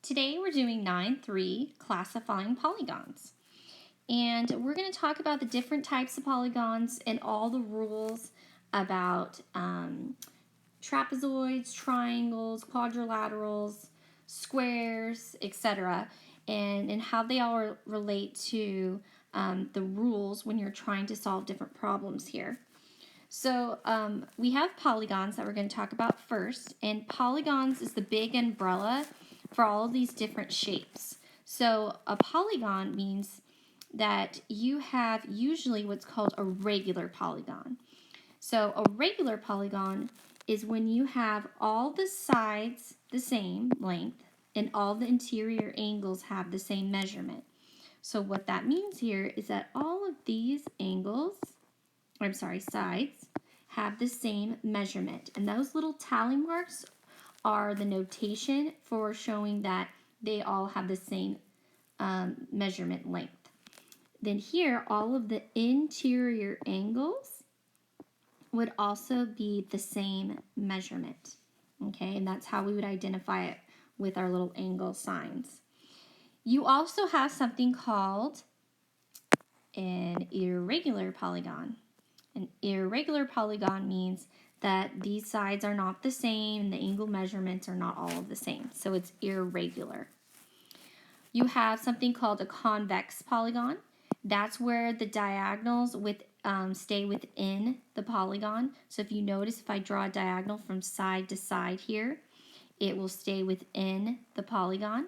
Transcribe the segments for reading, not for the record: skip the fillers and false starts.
Today we're doing 9.3, classifying polygons. And we're going to talk about the different types of polygons and all the rules about trapezoids, triangles, quadrilaterals, squares, etc. And how they all relate to the rules when you're trying to solve different problems here. So we have polygons that we're going to talk about first, and polygons is the big umbrella for all of these different shapes. So a polygon means that you have usually what's called a regular polygon. So a regular polygon is when you have all the sides the same length and all the interior angles have the same measurement. So what that means here is that all of these sides have the same measurement. And those little tally marks are the notation for showing that they all have the same measurement length. Then here, all of the interior angles would also be the same measurement. Okay, and that's how we would identify it with our little angle signs. You also have something called an irregular polygon. An irregular polygon means that these sides are not the same and the angle measurements are not all of the same. So it's irregular. You have something called a convex polygon. That's where the diagonals stay within the polygon. So if you notice, if I draw a diagonal from side to side here, it will stay within the polygon.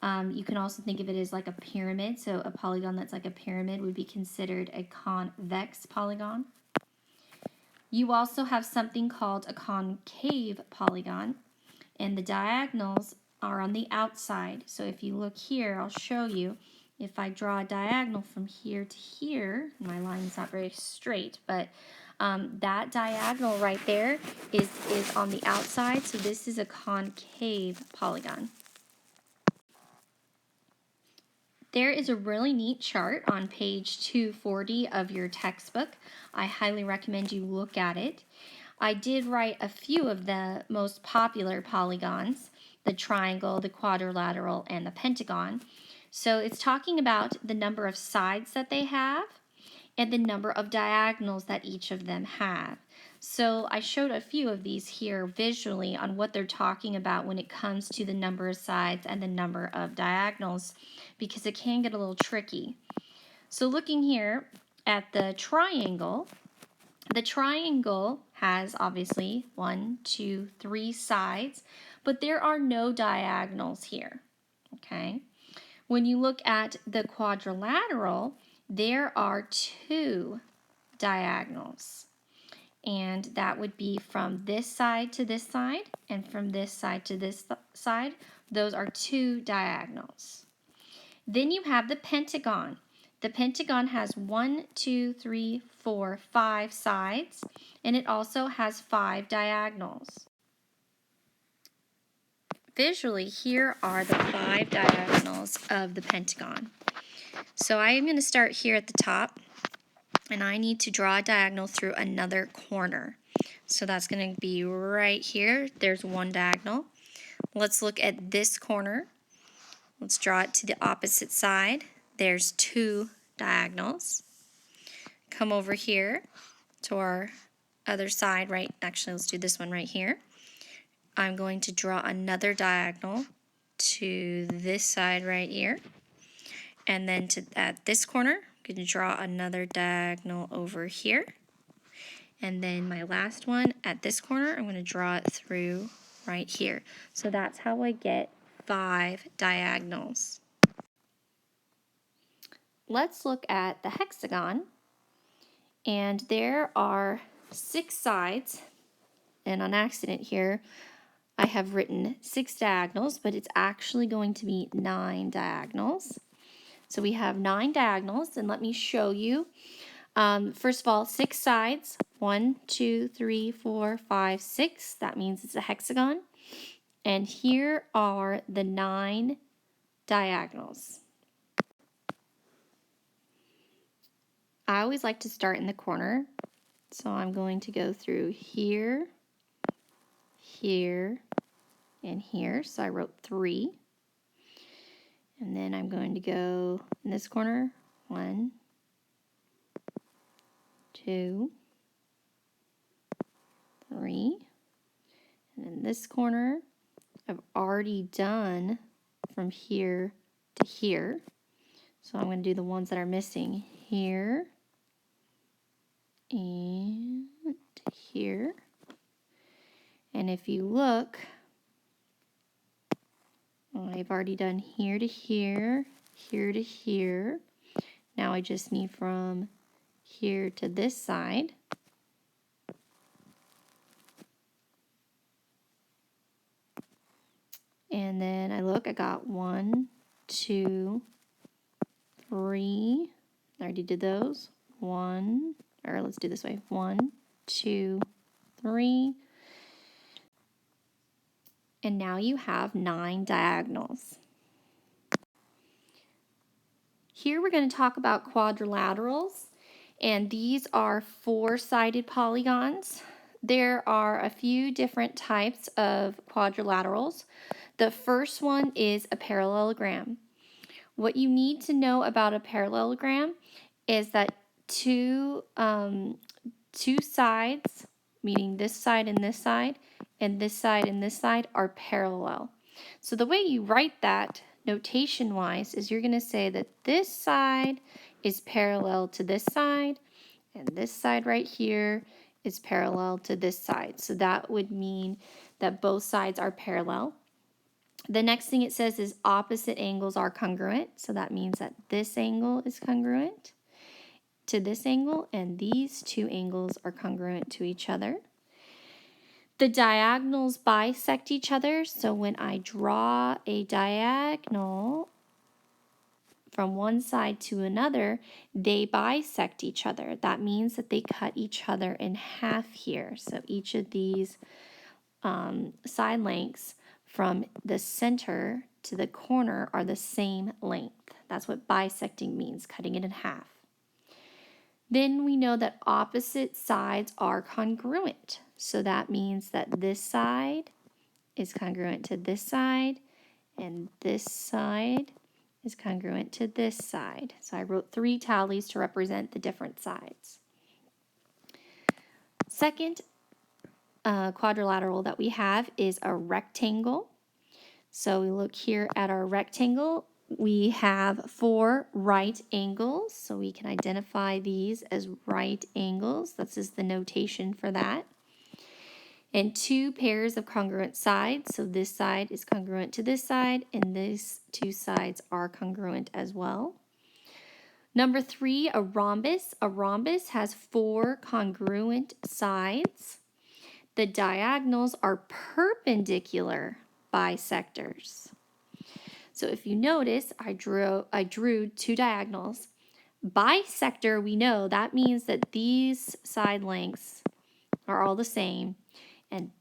You can also think of it as like a pyramid. So a polygon that's like a pyramid would be considered a convex polygon. You also have something called a concave polygon, and the diagonals are on the outside. So if you look here, I'll show you. If I draw a diagonal from here to here, my line's not very straight, but that diagonal right there is on the outside, so this is a concave polygon. There is a really neat chart on page 240 of your textbook. I highly recommend you look at it. I did write a few of the most popular polygons, the triangle, the quadrilateral, and the pentagon. So it's talking about the number of sides that they have and the number of diagonals that each of them have. So I showed a few of these here visually on what they're talking about when it comes to the number of sides and the number of diagonals, because it can get a little tricky. So looking here at the triangle has obviously 1, 2, 3 sides, but there are no diagonals here, okay? When you look at the quadrilateral, there are 2 diagonals, and that would be from this side to this side and from this side to this side. Those are 2 diagonals. Then you have the pentagon. The pentagon has 1, 2, 3, 4, 5 sides, and it also has 5 diagonals. Visually, here are the 5 diagonals of the pentagon. So I am going to start here at the top, and I need to draw a diagonal through another corner. So that's going to be right here. There's 1 diagonal. Let's look at this corner. Let's draw it to the opposite side. There's 2 diagonals. Come over here to our other side, right? Actually, let's do this one right here. I'm going to draw another diagonal to this side right here. And then at this corner, I'm going to draw another diagonal over here. And then my last one at this corner, I'm going to draw it through right here. So that's how I get 5 diagonals. Let's look at the hexagon. And there are 6 sides. And on accident here, I have written 6 diagonals, but it's actually going to be 9 diagonals. So we have 9 diagonals, and let me show you. First of all, 6 sides. 1, 2, 3, 4, 5, 6. That means it's a hexagon. And here are the 9 diagonals. I always like to start in the corner. So I'm going to go through here, here, and here. So I wrote 3. And then I'm going to go in this corner, 1, 2, 3. And in this corner, I've already done from here to here. So I'm going to do the ones that are missing here and here. And if you look, I've already done here to here, here to here. Now I just need from here to this side. And then I look, I got 1, 2, 3. I already did those. 1, or let's do this way. 1, 2, 3. And now you have 9 diagonals. Here we're going to talk about quadrilaterals, and these are 4-sided polygons. There are a few different types of quadrilaterals. The first one is a parallelogram. What you need to know about a parallelogram is that two sides, meaning this side and this side, and this side and this side are parallel. So the way you write that notation-wise is you're going to say that this side is parallel to this side, and this side right here is parallel to this side. So that would mean that both sides are parallel. The next thing it says is opposite angles are congruent. So that means that this angle is congruent to this angle, and these two angles are congruent to each other. The diagonals bisect each other, so when I draw a diagonal from one side to another, they bisect each other. That means that they cut each other in half here. So each of these side lengths from the center to the corner are the same length. That's what bisecting means, cutting it in half. Then we know that opposite sides are congruent. So that means that this side is congruent to this side, and this side is congruent to this side. So I wrote 3 tallies to represent the different sides. Second quadrilateral that we have is a rectangle. So we look here at our rectangle. We have 4 right angles, so we can identify these as right angles. This is the notation for that. And 2 pairs of congruent sides, so this side is congruent to this side, and these 2 sides are congruent as well. Number 3, a rhombus. A rhombus has 4 congruent sides. The diagonals are perpendicular bisectors. So if you notice, I drew 2 diagonals. Bisector, we know that means that these side lengths are all the same, and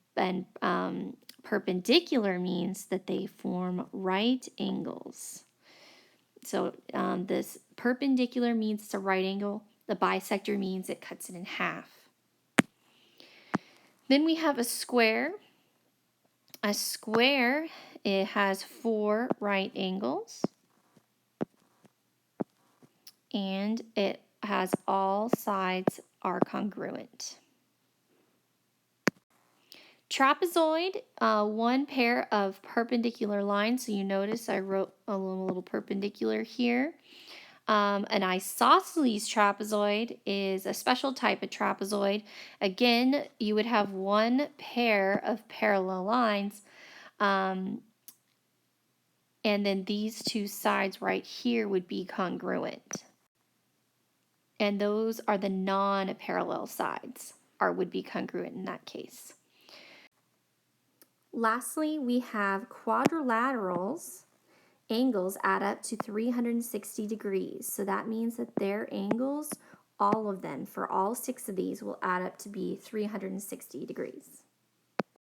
perpendicular means that they form right angles. So this perpendicular means it's a right angle. The bisector means it cuts it in half. Then we have a square. A square, it has 4 right angles, and it has all sides are congruent. Trapezoid, 1 pair of perpendicular lines. So you notice I wrote a little perpendicular here. An isosceles trapezoid is a special type of trapezoid. Again, you would have 1 pair of parallel lines, and then these 2 sides right here would be congruent. And those are the non-parallel sides, or would be congruent in that case. Lastly, we have quadrilaterals. Angles add up to 360 degrees. So that means that their angles, all of them, for all 6 of these, will add up to be 360 degrees.